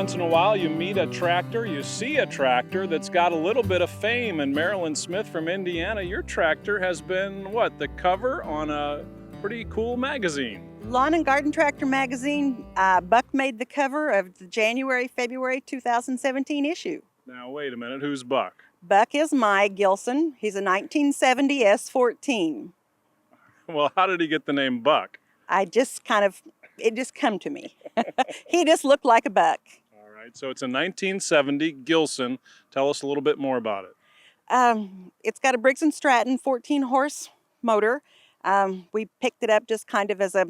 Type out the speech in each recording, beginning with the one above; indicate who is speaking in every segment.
Speaker 1: once in a while you meet a tractor, you see a tractor that's got a little bit of fame. And Marilyn Smith from Indiana, your tractor has been, what, the cover on a pretty cool magazine.
Speaker 2: Lawn and Garden Tractor magazine. Buck made the cover of the January-February 2017 issue.
Speaker 1: Now, wait a minute, who's Buck?
Speaker 2: Buck is my Gilson. He's a 1970 S-14.
Speaker 1: Well, how did he get the name Buck?
Speaker 2: It just come to me. He just looked like a buck.
Speaker 1: All right, so it's a 1970 Gilson. Tell us a little bit more about it.
Speaker 2: It's got a Briggs & Stratton 14-horse motor. We picked it up just kind of as a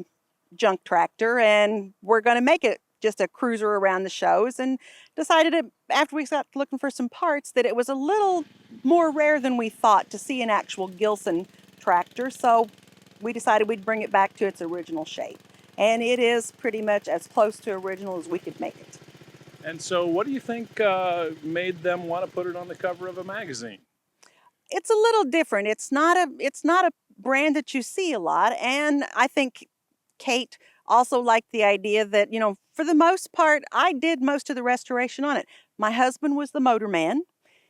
Speaker 2: junk tractor, and we're going to make it just a cruiser around the shows, and decided after we got looking for some parts that it was a little more rare than we thought to see an actual Gilson tractor, so we decided we'd bring it back to its original shape. And it is pretty much as close to original as we could make it.
Speaker 1: And so what do you think made them want to put it on the cover of a magazine?
Speaker 2: It's a little different. It's not a brand that you see a lot, and I think Kate also liked the idea that, you know, for the most part, I did most of the restoration on it. My husband was the motor man.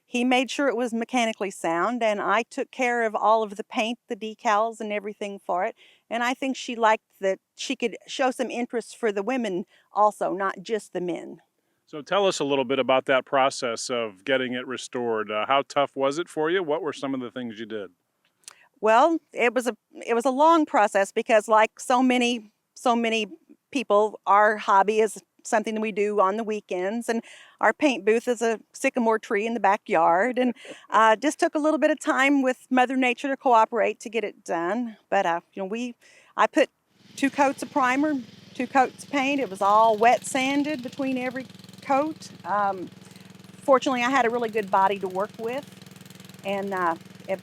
Speaker 2: He made sure it was mechanically sound, and I took care of all of the paint, the decals, and everything for it. And I think she liked that she could show some interest for the women also, not just the men.
Speaker 1: So tell us a little bit about that process of getting it restored. How tough was it for you? What were some of the things you did?
Speaker 2: Well, it was a long process because, like so many people, our hobby is something that we do on the weekends, and our paint booth is a sycamore tree in the backyard, and just took a little bit of time with Mother Nature to cooperate to get it done. But you know, I put 2 coats of primer, 2 coats of paint. It was all wet sanded between every coat. Fortunately, I had a really good body to work with, and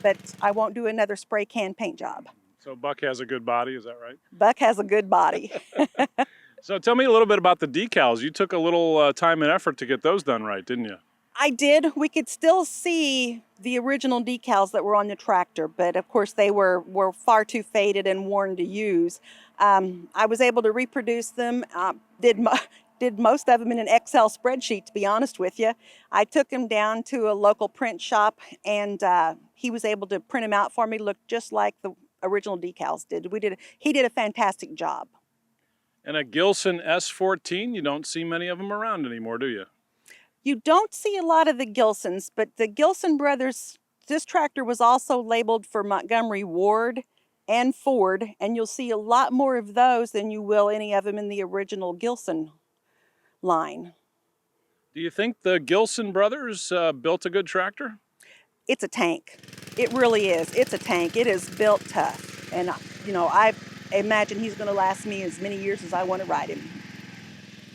Speaker 2: but I won't do another spray can paint job.
Speaker 1: So Buck has a good body, is that right?
Speaker 2: Buck has a good body.
Speaker 1: So tell me a little bit about the decals. You took a little time and effort to get those done right, didn't you?
Speaker 2: I did. We could still see the original decals that were on the tractor, but of course they were far too faded and worn to use. I was able to reproduce them, did most of them in an Excel spreadsheet, to be honest with you. I took them down to a local print shop, and he was able to print them out for me, look just like the original decals did. He did a fantastic job.
Speaker 1: And a Gilson S-14, you don't see many of them around anymore, do you?
Speaker 2: You don't see a lot of the Gilsons, but the Gilson brothers, this tractor was also labeled for Montgomery Ward and Ford, and you'll see a lot more of those than you will any of them in the original Gilson line.
Speaker 1: Do you think the Gilson brothers built a good tractor?
Speaker 2: It's a tank. It really is. It's a tank. It is built tough, and you know, I imagine he's going to last me as many years as I want to ride him.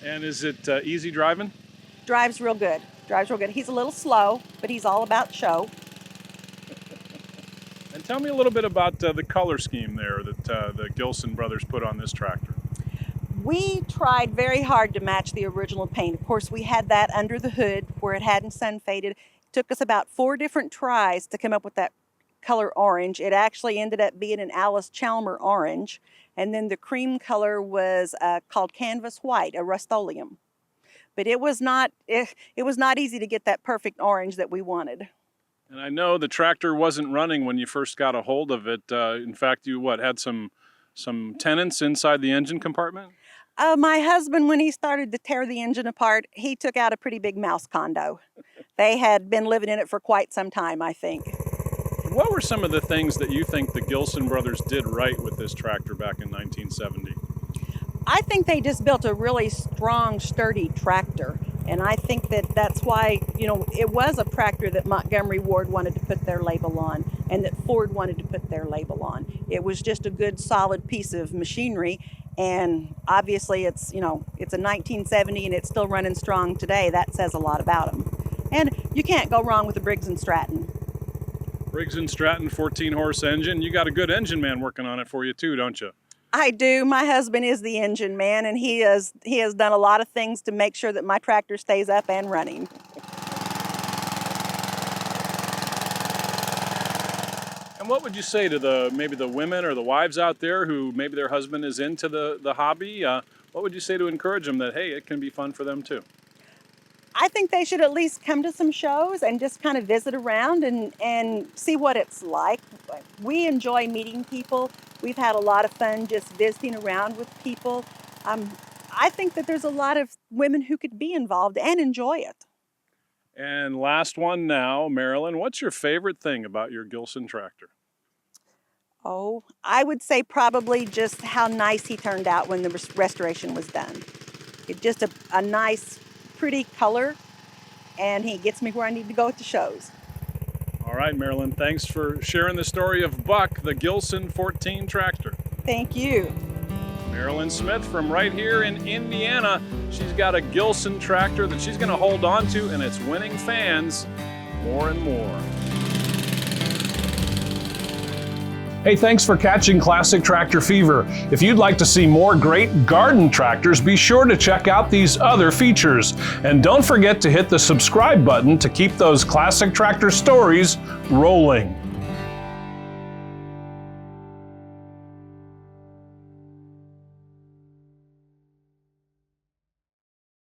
Speaker 1: And is it easy driving?
Speaker 2: Drives real good. Drives real good. He's a little slow, but he's all about show.
Speaker 1: And tell me a little bit about the color scheme there that the Gilson brothers put on this tractor.
Speaker 2: We tried very hard to match the original paint. Of course, we had that under the hood where it hadn't sun faded. It took us about 4 different tries to come up with that color orange. It actually ended up being an Alice Chalmer orange, and then the cream color was called canvas white, a Rust-Oleum. But it was not easy to get that perfect orange that we wanted.
Speaker 1: And I know the tractor wasn't running when you first got a hold of it. In fact, you had some tenants inside the engine compartment?
Speaker 2: My husband, when he started to tear the engine apart, he took out a pretty big mouse condo. They had been living in it for quite some time, I think.
Speaker 1: What were some of the things that you think the Gilson brothers did right with this tractor back in 1970?
Speaker 2: I think they just built a really strong, sturdy tractor. And I think that's why, you know, it was a tractor that Montgomery Ward wanted to put their label on and that Ford wanted to put their label on. It was just a good, solid piece of machinery. And obviously it's, you know, it's a 1970 and it's still running strong today. That says a lot about them. And you can't go wrong with a Briggs & Stratton.
Speaker 1: Briggs & Stratton 14-horse engine. You got a good engine man working on it for you too, don't you?
Speaker 2: I do. My husband is the engine man, and he has done a lot of things to make sure that my tractor stays up and running.
Speaker 1: And what would you say to maybe the women or the wives out there who maybe their husband is into the hobby? What would you say to encourage them that, hey, it can be fun for them too?
Speaker 2: I think they should at least come to some shows and just kind of visit around and see what it's like. We enjoy meeting people. We've had a lot of fun just visiting around with people. I think that there's a lot of women who could be involved and enjoy it.
Speaker 1: And last one now, Marilyn, what's your favorite thing about your Gilson tractor?
Speaker 2: Oh, I would say probably just how nice he turned out when the restoration was done. It's just a nice, pretty color, and he gets me where I need to go at the shows.
Speaker 1: All right, Marilyn, thanks for sharing the story of Buck, the Gilson 14 tractor.
Speaker 2: Thank you.
Speaker 1: Marilyn Smith from right here in Indiana. She's got a Gilson tractor that she's going to hold on to, and it's winning fans more and more. Hey, thanks for catching Classic Tractor Fever. If you'd like to see more great garden tractors, be sure to check out these other features. And don't forget to hit the subscribe button to keep those Classic Tractor stories rolling.